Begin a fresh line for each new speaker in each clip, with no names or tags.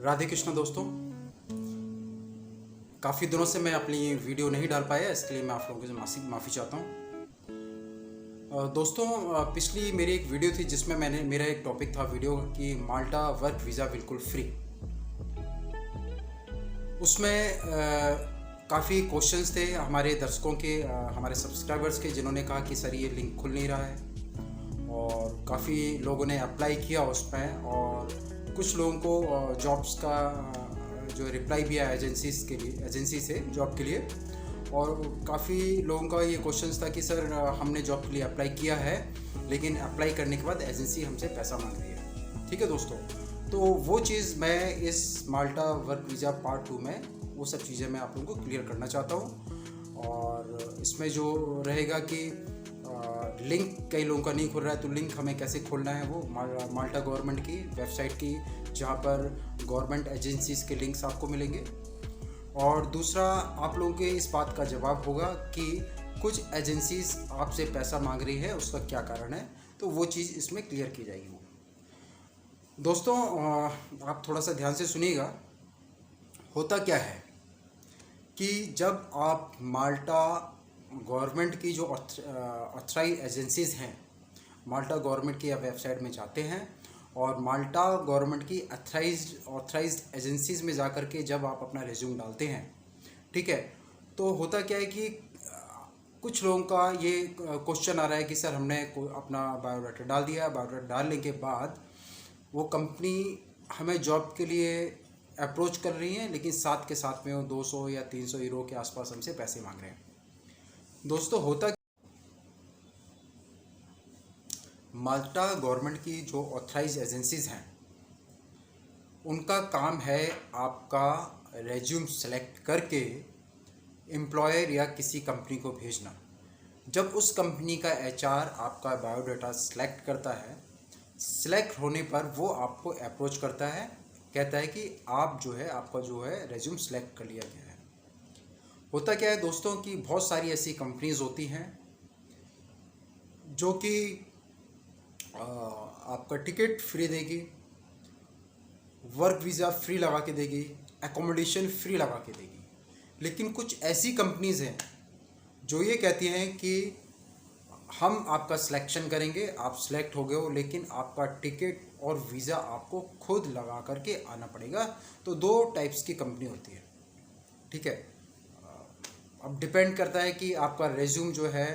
राधे कृष्ण दोस्तों। काफ़ी दिनों से मैं अपनी वीडियो नहीं डाल पाया, इसके लिए मैं आप लोगों से माफ़ी चाहता हूँ। दोस्तों, पिछली मेरी एक वीडियो थी जिसमें मेरा एक टॉपिक था वीडियो कि माल्टा वर्क वीज़ा बिल्कुल फ्री। उसमें काफ़ी क्वेश्चंस थे हमारे दर्शकों के, हमारे सब्सक्राइबर्स के, जिन्होंने कहा कि सर ये लिंक खुल नहीं रहा है, और काफ़ी लोगों ने अप्लाई किया उस पर, और कुछ लोगों को जॉब्स का जो रिप्लाई भी आया एजेंसी से जॉब के लिए। और काफ़ी लोगों का ये क्वेश्चंस था कि सर हमने जॉब के लिए अप्लाई किया है, लेकिन अप्लाई करने के बाद एजेंसी हमसे पैसा मांग रही है। ठीक है दोस्तों, तो वो चीज़ मैं इस माल्टा वर्क वीज़ा पार्ट 2 में वो सब चीज़ें मैं आप लोगों को क्लियर करना चाहता हूँ। और इसमें जो रहेगा कि लिंक कई लोगों का नहीं खुल रहा है, तो लिंक हमें कैसे खोलना है वो माल्टा गवर्नमेंट की वेबसाइट की, जहाँ पर गवर्नमेंट एजेंसीज़ के लिंक्स आपको मिलेंगे। और दूसरा, आप लोगों के इस बात का जवाब होगा कि कुछ एजेंसीज आपसे पैसा मांग रही है, उसका क्या कारण है, तो वो चीज़ इसमें क्लियर की जाएगी। दोस्तों, आप थोड़ा सा ध्यान से सुनिएगा। होता क्या है कि जब आप माल्टा गवर्नमेंट की जो ऑथराइज एजेंसीज़ हैं, माल्टा गवर्नमेंट की वेबसाइट में जाते हैं, और माल्टा गवर्नमेंट की ऑथराइज एजेंसीज़ में जा कर के जब आप अपना रिज्यूम डालते हैं, ठीक है, तो होता क्या है कि कुछ लोगों का ये क्वेश्चन आ रहा है कि सर हमने अपना बायोडाटा डाल दिया, बायोडाटा डालने के बाद वो कंपनी हमें जॉब के लिए अप्रोच कर रही है, लेकिन साथ के साथ में वो 200 या 300 यूरो के आसपास हमसे पैसे मांग रहे हैं। दोस्तों, होता माल्टा गवर्नमेंट की जो ऑथराइज एजेंसीज़ हैं, उनका काम है आपका रेज्यूम सेलेक्ट करके एम्प्लॉयर या किसी कंपनी को भेजना। जब उस कंपनी का एचआर आपका बायोडाटा सेलेक्ट करता है, सेलेक्ट होने पर वो आपको अप्रोच करता है, कहता है कि आप जो है आपका जो है रेज्यूम सेलेक्ट कर लिया गया है। होता क्या है दोस्तों कि बहुत सारी ऐसी कंपनीज होती हैं जो कि आपका टिकट फ्री देगी, वर्क वीज़ा फ्री लगा के देगी, एकोमोडेशन फ्री लगा के देगी। लेकिन कुछ ऐसी कंपनीज़ हैं जो ये कहती हैं कि हम आपका सिलेक्शन करेंगे, आप सिलेक्ट हो गए हो, लेकिन आपका टिकट और वीज़ा आपको खुद लगा करके आना पड़ेगा। तो दो टाइप्स की कंपनी होती है, ठीक है। अब डिपेंड करता है कि आपका रेज्यूम जो है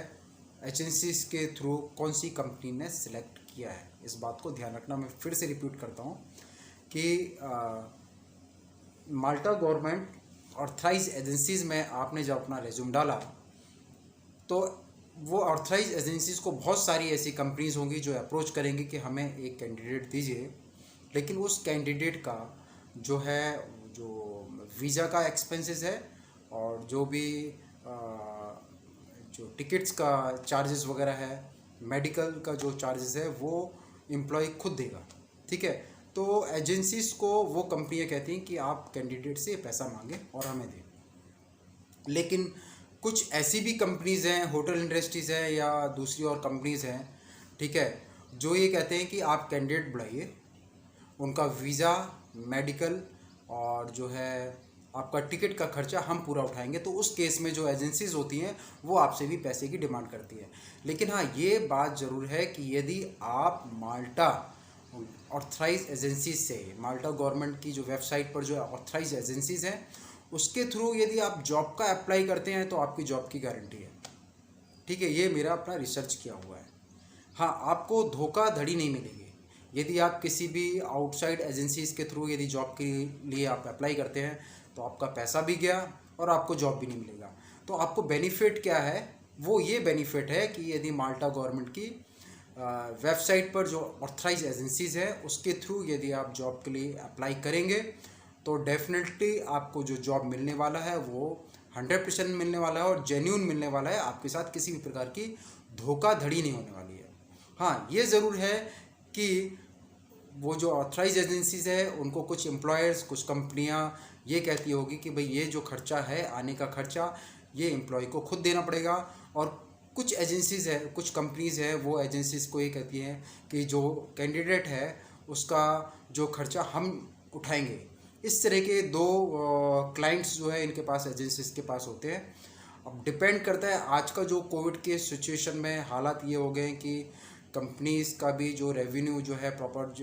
एजेंसीज के थ्रू कौन सी कंपनी ने सिलेक्ट किया है। इस बात को ध्यान रखना। मैं फिर से रिपीट करता हूँ कि माल्टा गवर्नमेंट ऑथराइज एजेंसीज़ में आपने जब अपना रेज्यूम डाला, तो वो ऑथराइज एजेंसीज़ को बहुत सारी ऐसी कंपनीज़ होंगी जो अप्रोच करेंगी कि हमें एक कैंडिडेट दीजिए, लेकिन उस कैंडिडेट का जो है जो वीज़ा का एक्सपेंसेस है, और जो भी जो टिकट्स का चार्जेस वगैरह है, मेडिकल का जो चार्जेस है, वो एम्प्लॉय खुद देगा, ठीक है। तो एजेंसीज़ को वो कंपनियां कहती हैं कि आप कैंडिडेट से पैसा मांगें और हमें दें। लेकिन कुछ ऐसी भी कंपनीज़ हैं, होटल इंडस्ट्रीज़ हैं या दूसरी और कंपनीज़ हैं, ठीक है, जो ये कहते हैं कि आप कैंडिडेट बुलाइए, उनका वीज़ा, मेडिकल और जो है आपका टिकट का खर्चा हम पूरा उठाएंगे। तो उस केस में जो एजेंसीज़ होती हैं वो आपसे भी पैसे की डिमांड करती है। लेकिन हाँ, ये बात ज़रूर है कि यदि आप माल्टा ऑथराइज एजेंसीज से, माल्टा गवर्नमेंट की जो वेबसाइट पर जो ऑथराइज एजेंसीज़ हैं उसके थ्रू यदि आप जॉब का अप्लाई करते हैं, तो आपकी जॉब की गारंटी है, ठीक है। ये मेरा अपना रिसर्च किया हुआ है। हाँ, आपको धोखाधड़ी नहीं मिलेगी। यदि आप किसी भी आउटसाइड एजेंसीज़ के थ्रू यदि जॉब के लिए आप अप्लाई करते हैं, तो आपका पैसा भी गया और आपको जॉब भी नहीं मिलेगा। तो आपको बेनिफिट क्या है? वो ये बेनिफिट है कि यदि माल्टा गवर्नमेंट की वेबसाइट पर जो ऑथराइज एजेंसीज़ है उसके थ्रू यदि आप जॉब के लिए अप्लाई करेंगे, तो डेफिनेटली आपको जो जॉब मिलने वाला है वो 100% मिलने वाला है और जेन्यून मिलने वाला है। आपके साथ किसी भी प्रकार की धोखाधड़ी नहीं होने वाली है। हाँ, ये ज़रूर है कि वो जो ऑथराइज एजेंसीज़ है उनको कुछ एम्प्लॉयर्स, कुछ कंपनियां ये कहती होगी कि भाई ये जो खर्चा है, आने का खर्चा, ये एम्प्लॉय को खुद देना पड़ेगा। और कुछ एजेंसीज़ है, कुछ कंपनीज़ है, वो एजेंसीज़ को ये कहती हैं कि जो कैंडिडेट है उसका जो खर्चा हम उठाएंगे। इस तरह के दो क्लाइंट्स जो है इनके पास, एजेंसीज के पास होते हैं। अब डिपेंड करता है, आज का जो कोविड के सिचुएशन में हालात ये हो गए हैं कि कंपनीज का भी जो रेवेन्यू जो है प्रॉपर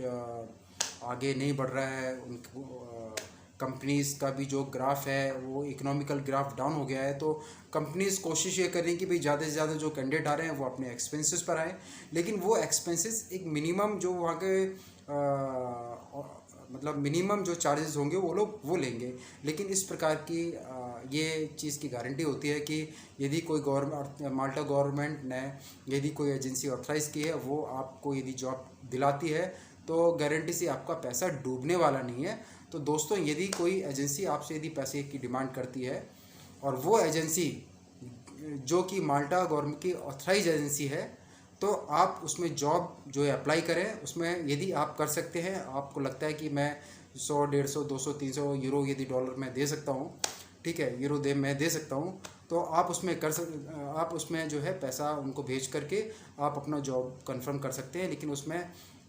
आगे नहीं बढ़ रहा है, उनको कंपनीज का भी जो ग्राफ है वो इकोनॉमिकल ग्राफ डाउन हो गया है। तो कंपनीज कोशिश ये कर रही हैं कि भाई ज़्यादा से ज़्यादा जो कैंडिडेट आ रहे हैं वो अपने एक्सपेंसेस पर आए, लेकिन वो एक्सपेंसेस एक मिनिमम जो वहाँ के मतलब मिनिमम जो चार्जेस होंगे वो लोग वो लेंगे। लेकिन इस प्रकार की ये चीज़ की गारंटी होती है कि यदि कोई गवर्नमेंट, माल्टा गवर्नमेंट ने यदि कोई एजेंसी ऑथराइज़ की है, वो आपको यदि जॉब दिलाती है तो गारंटी से आपका पैसा डूबने वाला नहीं है। तो दोस्तों, यदि कोई एजेंसी आपसे यदि पैसे की डिमांड करती है और वो एजेंसी जो कि माल्टा गवर्नमेंट की ऑथराइज एजेंसी है, तो आप उसमें जॉब जो है अप्लाई करें। उसमें यदि आप कर सकते हैं, आपको लगता है कि मैं 100, 150, 200, 300 यूरो यदि डॉलर में दे सकता हूँ, ठीक है, यूरो मैं दे सकता हूँ, तो आप उसमें आप उसमें जो है पैसा उनको भेज करके आप अपना जॉब कंफर्म कर सकते हैं। लेकिन उसमें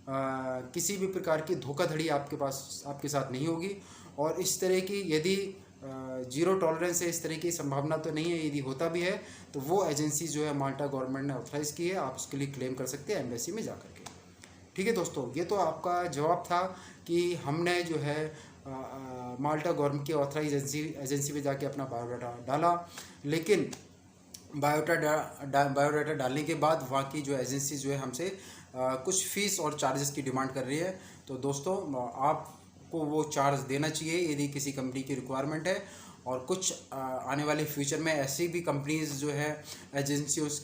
किसी भी प्रकार की धोखाधड़ी आपके साथ नहीं होगी। और इस तरह की यदि जीरो टॉलरेंस है, इस तरह की संभावना तो नहीं है। यदि होता भी है तो वो एजेंसी जो है माल्टा गवर्नमेंट ने ऑथराइज की है, आप उसके लिए क्लेम कर सकते हैं एम्बेसी में जा करके। ठीक है दोस्तों, ये तो आपका जवाब था कि हमने जो है माल्टा गवर्नमेंट की ऑथराइज एजेंसी में जाके अपना बायोडाटा डाला, लेकिन बायोडाटा डालने के बाद वहाँ की जो एजेंसी जो है हमसे कुछ फ़ीस और चार्जेस की डिमांड कर रही है। तो दोस्तों, आपको वो चार्ज देना चाहिए यदि किसी कंपनी की रिक्वायरमेंट है। और कुछ आने वाले फ्यूचर में ऐसी भी कंपनीज जो है एजेंसीज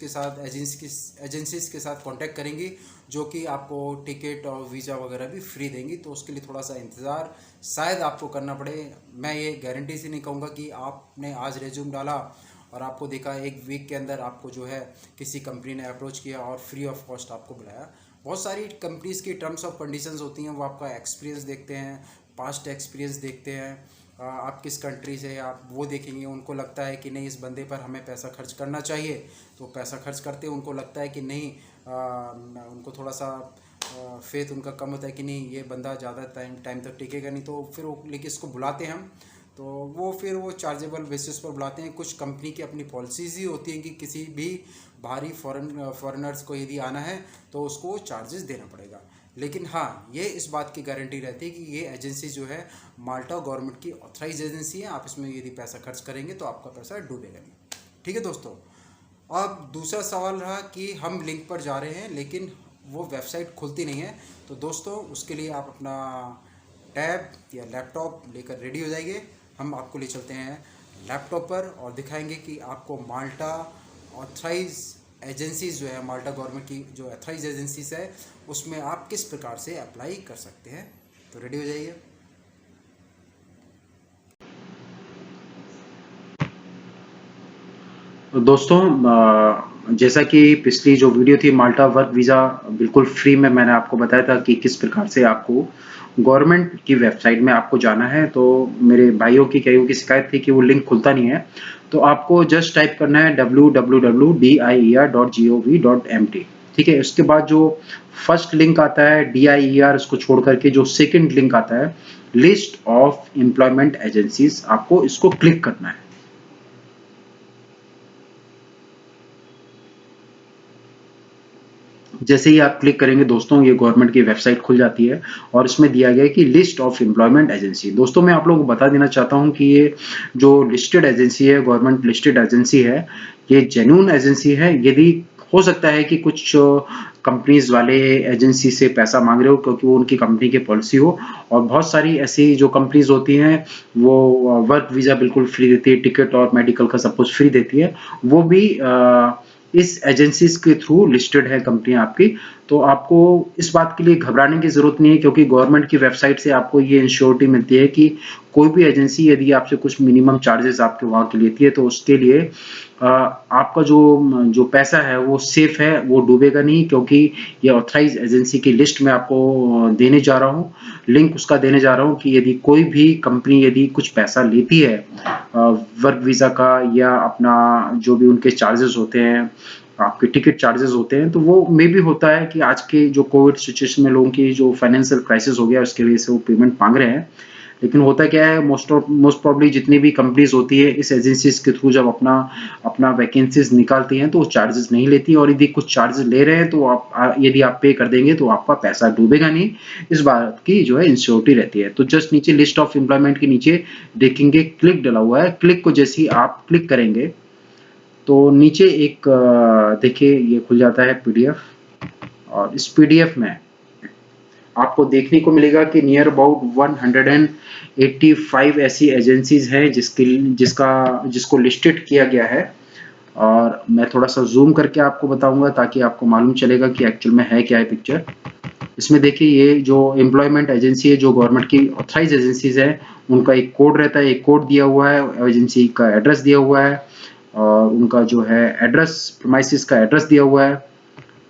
के साथ कांटेक्ट करेंगी जो कि आपको टिकट और वीज़ा वगैरह भी फ्री देंगी। तो उसके लिए थोड़ा सा इंतज़ार शायद आपको करना पड़े। मैं ये गारंटी से नहीं कहूँगा कि आपने आज रेज्यूम डाला और आपको देखा एक वीक के अंदर आपको जो है किसी कंपनी ने अप्रोच किया और फ्री ऑफ कॉस्ट आपको बुलाया। बहुत सारी कंपनीज़ की टर्म्स ऑफ कंडीशंस होती हैं, वो आपका एक्सपीरियंस देखते हैं, पास्ट एक्सपीरियंस देखते हैं, आप किस कंट्री से आप वो देखेंगे। उनको लगता है कि नहीं, इस बंदे पर हमें पैसा खर्च करना चाहिए, तो पैसा खर्च करते हैं। उनको लगता है कि नहीं, उनको थोड़ा सा फेथ उनका कम होता है कि नहीं, ये बंदा ज़्यादा टाइम तक टिकेगा नहीं, तो फिर वो लेके इसको बुलाते हैं हम। तो वो फिर वो चार्जेबल बेसिस पर बुलाते हैं। कुछ कंपनी की अपनी पॉलिसीज़ ही होती हैं कि किसी भी बाहरी फॉरेनर्स को यदि आना है तो उसको चार्जेस देना पड़ेगा। लेकिन हाँ, ये इस बात की गारंटी रहती है कि ये एजेंसी जो है माल्टा गवर्नमेंट की ऑथराइज एजेंसी है। आप इसमें यदि पैसा खर्च करेंगे तो आपका पैसा डूबेगा नहीं। ठीक है दोस्तों, अब दूसरा सवाल रहा कि हम लिंक पर जा रहे हैं लेकिन वो वेबसाइट खुलती नहीं है। तो दोस्तों, उसके लिए आप अपना टैब या लैपटॉप लेकर रेडी हो जाइए। हम आपको ले चलते हैं लैपटॉप पर और दिखाएंगे कि आपको माल्टा ऑथराइज एजेंसीज जो है, माल्टा गवर्नमेंट की जो ऑथराइज एजेंसीज है, उसमें आप किस प्रकार से अप्लाई कर सकते हैं। तो रेडी हो जाइए।
तो दोस्तों, जैसा कि पिछली जो वीडियो थी माल्टा वर्क वीज़ा बिल्कुल फ्री में, मैंने आपको बताया था कि किस प्रकार से आपको गवर्नमेंट की वेबसाइट में आपको जाना है। तो मेरे भाइयों की कईयों की शिकायत थी कि वो लिंक खुलता नहीं है। तो आपको जस्ट टाइप करना है www.dier.gov.mt। ठीक है, उसके बाद जो फर्स्ट लिंक आता है DIER, उसको छोड़ करके जो सेकंड लिंक आता है लिस्ट ऑफ एम्प्लॉयमेंट एजेंसीज, आपको इसको क्लिक करना है। जैसे ही आप क्लिक करेंगे दोस्तों, ये गवर्नमेंट की वेबसाइट खुल जाती है और इसमें दिया गया है कि लिस्ट ऑफ एम्प्लॉयमेंट एजेंसी। दोस्तों, मैं आप लोगों को बता देना चाहता हूं कि ये जो लिस्टेड एजेंसी है, गवर्नमेंट लिस्टेड एजेंसी है, ये जेन्युइन एजेंसी है। यदि हो सकता है कि कुछ कंपनीज वाले एजेंसी से पैसा मांग रहे हो क्योंकि वो उनकी कंपनी की पॉलिसी हो, और बहुत सारी ऐसी जो कंपनीज होती हैं वो वर्क वीजा बिल्कुल फ्री देती है, टिकट और मेडिकल का सब कुछ फ्री देती है, वो भी इस एजेंसीज के थ्रू लिस्टेड है कंपनियां आपकी। तो आपको इस बात के लिए घबराने की जरूरत नहीं है, क्योंकि गवर्नमेंट की वेबसाइट से आपको ये इंश्योरिटी मिलती है कि कोई भी एजेंसी यदि आपसे कुछ मिनिमम चार्जेस आपके वहां के लेती है तो उसके लिए आपका जो जो पैसा है वो सेफ है, वो डूबेगा नहीं। क्योंकि ये ऑथराइज एजेंसी की लिस्ट में आपको देने जा रहा हूँ, लिंक उसका देने जा रहा हूँ कि यदि कोई भी कंपनी यदि कुछ पैसा लेती है वर्क वीजा का, या अपना जो भी उनके चार्जेस होते हैं, आपके टिकट चार्जेस होते हैं, तो वो मे भी होता है कि आज के जो कोविड सिचुएशन में लोगों की जो फाइनेंशियल क्राइसिस हो गया उसकी वजह से वो पेमेंट मांग रहे हैं। लेकिन होता क्या है, मोस्ट प्रॉब्ली जितनी भी कंपनीज होती है इस एजेंसीज के थ्रू जब अपना वैकेंसीज निकालती हैं तो वो चार्जेस नहीं लेती, और यदि कुछ चार्जेस ले रहे हैं तो यदि आप पे कर देंगे तो आपका पैसा डूबेगा नहीं, इस बात की जो है इंश्योरिटी रहती है। तो जस्ट नीचे लिस्ट ऑफ एम्प्लॉयमेंट के नीचे देखेंगे क्लिक डला हुआ है, क्लिक को जैसे ही आप क्लिक करेंगे तो नीचे एक देखिए ये खुल जाता है पीडीएफ, और इस पीडीएफ में आपको देखने को मिलेगा कि नियर अबाउट 185 ऐसी एजेंसीज हैं जिसको लिस्टेड किया गया है। और मैं थोड़ा सा जूम करके आपको बताऊंगा ताकि आपको मालूम चलेगा कि एक्चुअल में है क्या है पिक्चर। इसमें देखिए ये जो एम्प्लॉयमेंट एजेंसी है, जो गवर्नमेंट की ऑथराइज एजेंसीज है, उनका एक कोड रहता है, एक कोड दिया हुआ है, एजेंसी का एड्रेस दिया हुआ है, और उनका जो है एड्रेस प्रीमाइसिस का एड्रेस दिया हुआ है,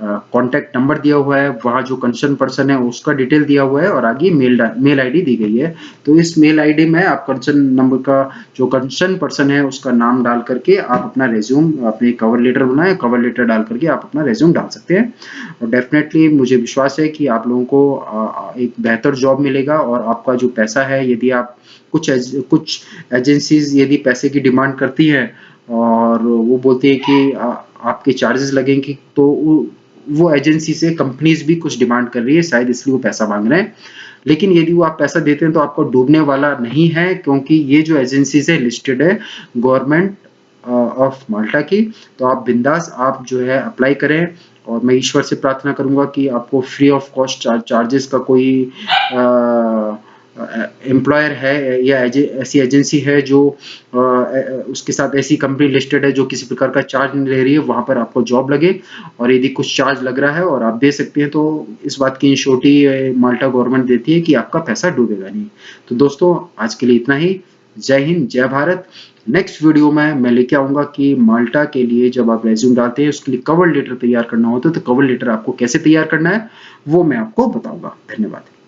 कॉन्टैक्ट नंबर दिया हुआ है, वहाँ जो कंसर्न पर्सन है उसका डिटेल दिया हुआ है, और आगे मेल आईडी दी गई है। तो इस मेल आईडी में आप कंसर्न नंबर का जो कंसर्न पर्सन है उसका नाम डाल करके आप अपना रेज्यूम, अपने कवर लेटर बनाए, कवर लेटर डाल करके आप अपना रेज्यूम डाल सकते हैं। और डेफिनेटली मुझे विश्वास है कि आप लोगों को एक बेहतर जॉब मिलेगा, और आपका जो पैसा है, यदि आप कुछ एजेंसीज यदि पैसे की डिमांड करती हैं और वो बोलती है कि आपके चार्जेस लगेंगे, तो वो एजेंसी से कंपनीज भी कुछ डिमांड कर रही है, शायद इसलिए वो पैसा मांग रहे हैं। लेकिन यदि वो आप पैसा देते हैं तो आपको डूबने वाला नहीं है, क्योंकि ये जो एजेंसीज है लिस्टेड है गवर्नमेंट ऑफ माल्टा की। तो आप बिंदास आप जो है अप्लाई करें, और मैं ईश्वर से प्रार्थना करूंगा कि आपको फ्री ऑफ कॉस्ट चार्जेस का कोई एम्प्लॉयर है या ऐसी एजेंसी है जो उसके साथ ऐसी कंपनी लिस्टेड है जो किसी प्रकार का चार्ज नहीं ले रही है, वहां पर आपको जॉब लगे। और यदि कुछ चार्ज लग रहा है और आप दे सकते हैं तो इस बात की इंश्योरिटी माल्टा गवर्नमेंट देती है कि आपका पैसा डूबेगा नहीं। तो दोस्तों आज के लिए इतना ही। जय हिंद, जय भारत। नेक्स्ट वीडियो में मैं लेके आऊंगा कि माल्टा के लिए जब आप रेज्यूम डालते हैं उसके लिए कवर लेटर तैयार करना होता है, तो कवर लेटर आपको कैसे तैयार करना है वो मैं आपको बताऊंगा। धन्यवाद।